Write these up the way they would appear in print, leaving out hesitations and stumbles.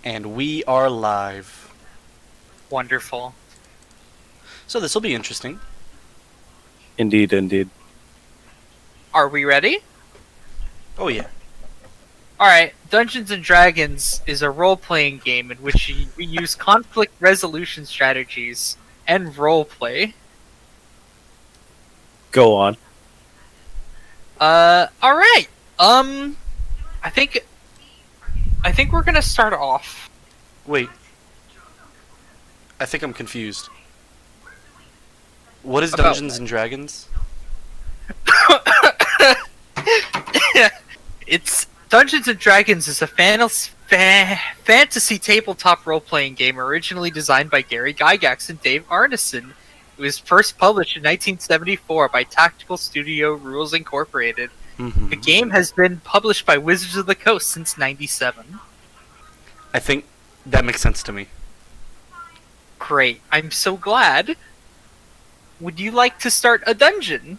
And we are live. Wonderful. So this will be interesting. Indeed, indeed. Are we ready? Oh yeah. Alright, Dungeons & Dragons is a role-playing game in which we use conflict resolution strategies and roleplay. Go on. Alright. I think we're gonna start off. Wait. I think I'm confused. What is About Dungeons and Dragons? It's Dungeons & Dragons is a fantasy tabletop role-playing game originally designed by Gary Gygax and Dave Arneson. It was first published in 1974 by Tactical Studio Rules Incorporated. Mm-hmm. The game has been published by Wizards of the Coast since '97. I think that makes sense to me. Great, I'm so glad. Would you like to start a dungeon?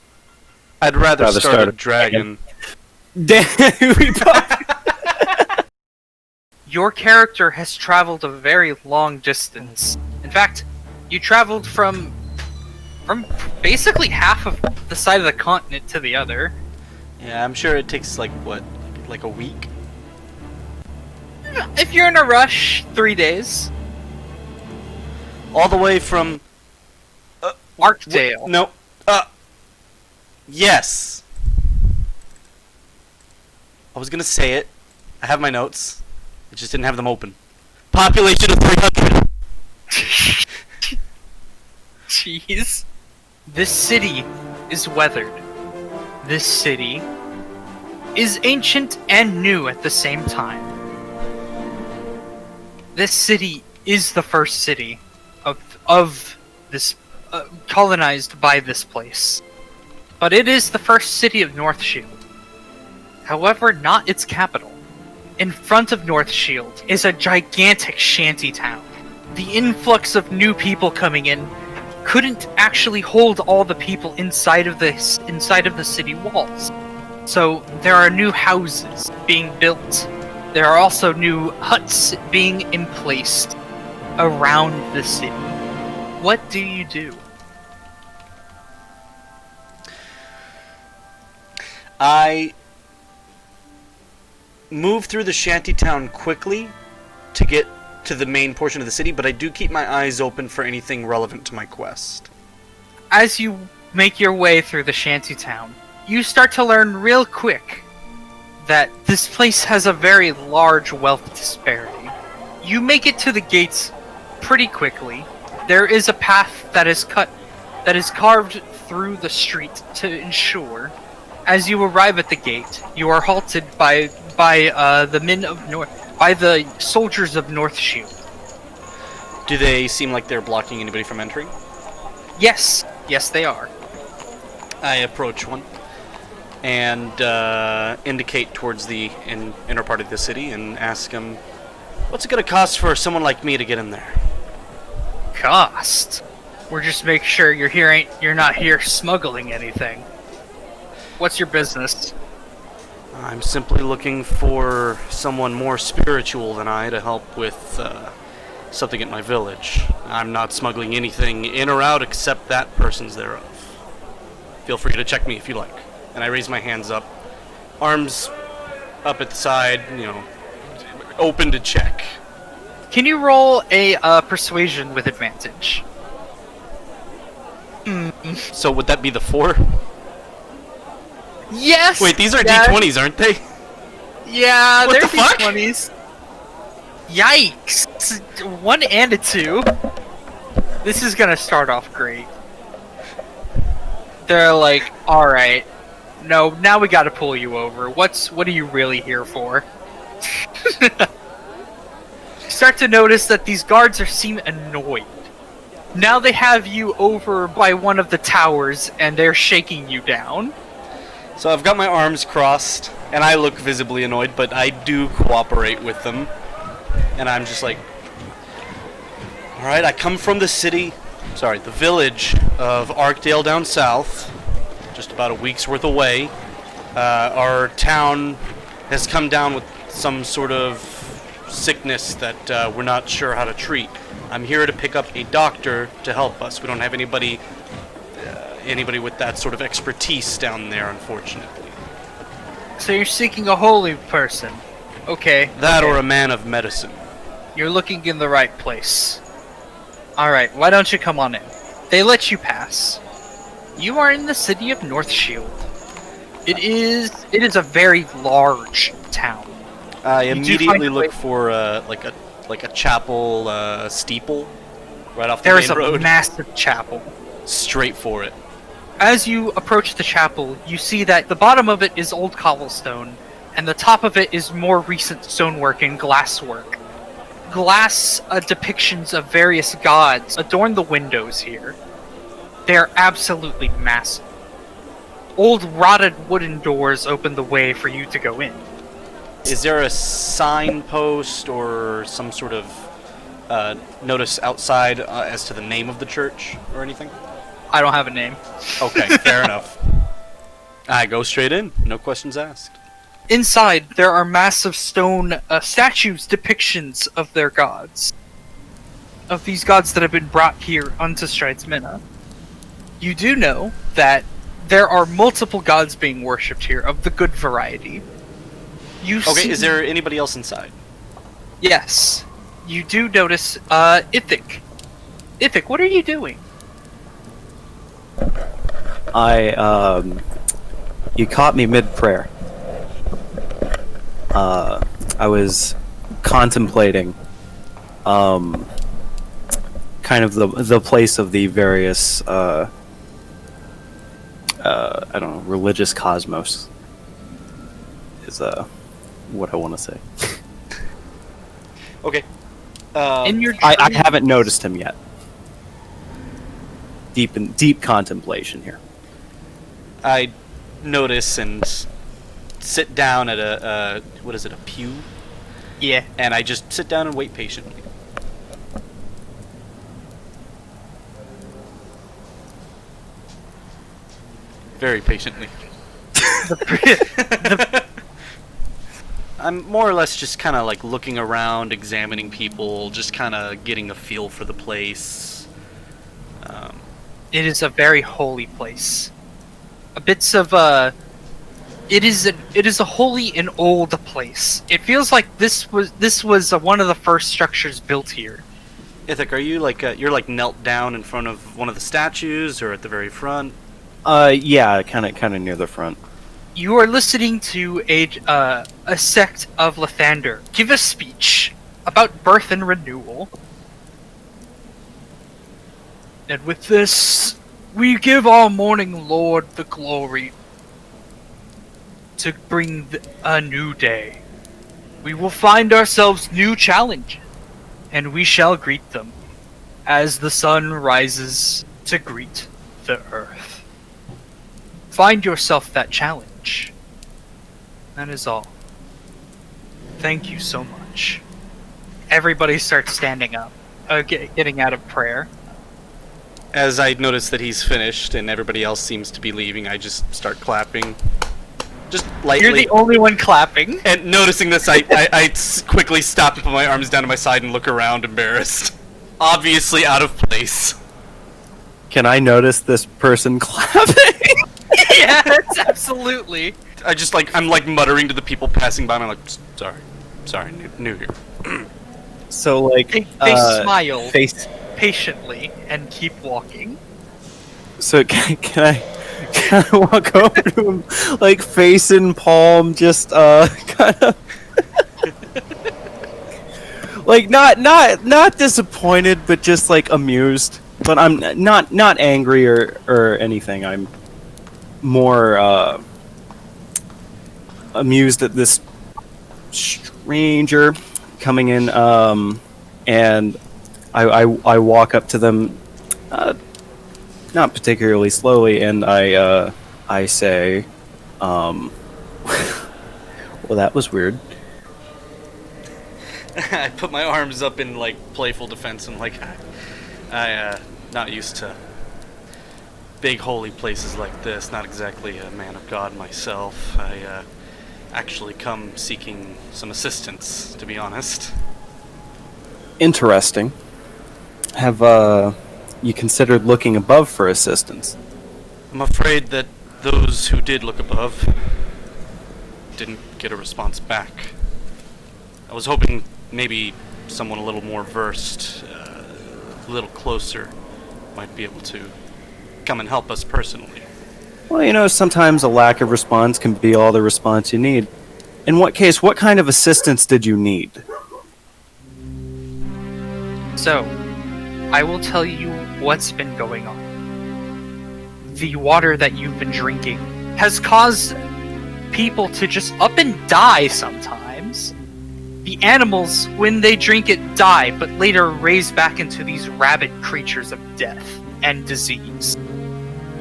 I'd rather start a dragon. Damn, we both. Your character has traveled a very long distance. In fact, you traveled from basically half of the side of the continent to the other. Yeah, I'm sure it takes like a week? If you're in a rush, 3 days. All the way from... Arkdale. No. Yes. I was gonna say it. I have my notes. I just didn't have them open. Population of 300. Jeez. This city is weathered. This city is ancient and new at the same time. This city is the first city of this colonized by this place. But it is the first city of North Shield. However, not its capital. In front of North Shield is a gigantic shanty town. The influx of new people coming in couldn't actually hold all the people inside of the city walls. So there are new houses being built. There are also new huts being emplaced around the city. What do you do? I move through the shantytown quickly to get to the main portion of the city, but I do keep my eyes open for anything relevant to my quest. As you make your way through the shantytown, you start to learn real quick that this place has a very large wealth disparity. You make it to the gates pretty quickly. There is a path that is carved through the street to ensure. As you arrive at the gate, you are halted by the soldiers of North Shield. Do they seem like they're blocking anybody from entering? Yes, they are. I approach one and indicate towards the inner part of the city and ask him, what's it gonna cost for someone like me to get in there? Cost? We're just making sure you're not here smuggling anything. What's your business? I'm simply looking for someone more spiritual than I to help with something at my village. I'm not smuggling anything in or out except that person's thereof. Feel free to check me if you like. And I raise my hands up, arms up at the side, open to check. Can you roll a persuasion with advantage? So would that be the 4? Yes! Wait, these are D20s, aren't they? Yeah, What they're the fuck? D20s. Yikes! 1 and a 2. This is gonna start off great. They're like, alright. No, now we gotta pull you over. What are you really here for? Start to notice that these guards seem annoyed. Now they have you over by one of the towers and they're shaking you down. So I've got my arms crossed, and I look visibly annoyed, but I do cooperate with them. And I'm just like, alright, I come from the village of Arkdale down south, just about a week's worth away. Our town has come down with some sort of sickness that we're not sure how to treat. I'm here to pick up a doctor to help us. We don't have anybody with that sort of expertise down there, unfortunately. So you're seeking a holy person. Okay. That okay. or a man of medicine. You're looking in the right place. Alright, why don't you come on in? They let you pass. You are in the city of North Shield. It is a very large town. I immediately look for like a chapel steeple right off the There main is a road. massive chapel. Straight for it. As you approach the chapel, you see that the bottom of it is old cobblestone, and the top of it is more recent stonework and glasswork. Glass depictions of various gods adorn the windows here. They are absolutely massive. Old rotted wooden doors open the way for you to go in. Is there a signpost or some sort of notice outside as to the name of the church or anything? I don't have a name. Okay, fair enough. I go straight in, no questions asked. Inside, there are massive stone statues, depictions of their gods. Of these gods that have been brought here unto Stridesmenna. You do know that there are multiple gods being worshipped here, of the good variety. Is there anybody else inside? Yes. You do notice, Ithyc. Ithyc, what are you doing? You caught me mid-prayer. I was contemplating, kind of the place of the various, I don't know, religious cosmos is, what I want to say. Okay. In your I haven't noticed him yet. Deep contemplation here. I notice and sit down at a pew? Yeah. And I just sit down and wait patiently. Very patiently. I'm more or less just kind of like looking around, examining people, just kind of getting a feel for the place. It is a very holy place. It is a holy and old place. It feels like this was one of the first structures built here. Ithyc, are you like you're like knelt down in front of one of the statues, or at the very front? Yeah, kind of near the front. You are listening to a sect of Lathander give a speech about birth and renewal. And with this, we give our morning lord the glory to bring a new day. We will find ourselves new challenges, and we shall greet them as the sun rises to greet the earth. Find yourself that challenge. That is all. Thank you so much. Everybody starts standing up, getting out of prayer. As I notice that he's finished and everybody else seems to be leaving, I just start clapping. Just lightly. You're the only one clapping. And noticing this, I quickly stop and put my arms down to my side and look around, embarrassed. Obviously out of place. Can I notice this person clapping? Yes, absolutely. I'm muttering to the people passing by, and I'm like, sorry, new here. So like They smile face. patiently and keep walking. So can I walk over to him, like face and palm, just kind of like not disappointed, but just like amused. But I'm not angry or anything. I'm more amused at this stranger coming in, and I walk up to them, not particularly slowly, and I say, well, that was weird. I put my arms up in like playful defense and like, I not used to big holy places like this. Not exactly a man of God myself. actually come seeking some assistance, to be honest. Interesting. Have you considered looking above for assistance? I'm afraid that those who did look above didn't get a response back. I was hoping maybe someone a little more versed, a little closer, might be able to come and help us personally. Well, sometimes a lack of response can be all the response you need. In what case, what kind of assistance did you need? So, I will tell you what's been going on. The water that you've been drinking has caused people to just up and die sometimes. The animals, when they drink it, die, but later raise back into these rabid creatures of death and disease.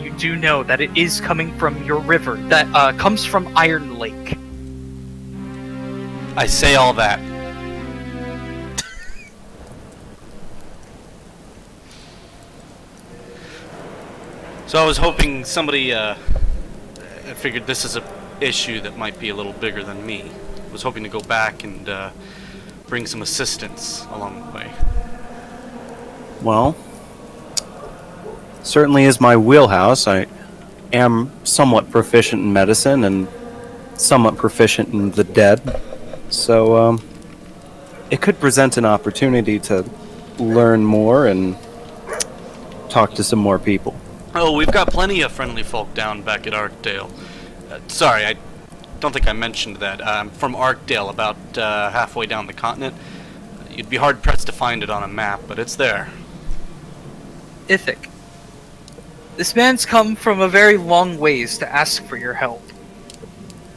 You do know that it is coming from your river that comes from Iron Lake. I say all that. So I was hoping somebody, I figured this is a issue that might be a little bigger than me. I was hoping to go back and bring some assistance along the way. Well, certainly is my wheelhouse. I am somewhat proficient in medicine and somewhat proficient in the dead. So, it could present an opportunity to learn more and talk to some more people. Oh, we've got plenty of friendly folk down back at Arkdale. Sorry, I don't think I mentioned that. I'm from Arkdale, about halfway down the continent. You'd be hard-pressed to find it on a map, but it's there. Ithyc, this man's come from a very long ways to ask for your help.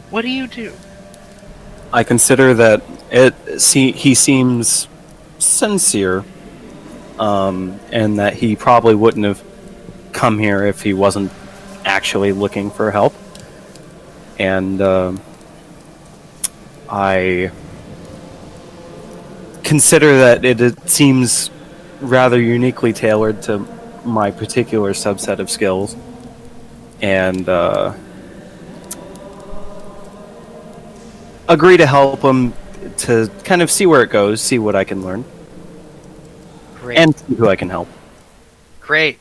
What do you do? I consider that he seems sincere, and that he probably wouldn't have come here if he wasn't actually looking for help. And I consider that it seems rather uniquely tailored to my particular subset of skills. And agree to help him to kind of see where it goes, see what I can learn, Great. and see who I can help. Great.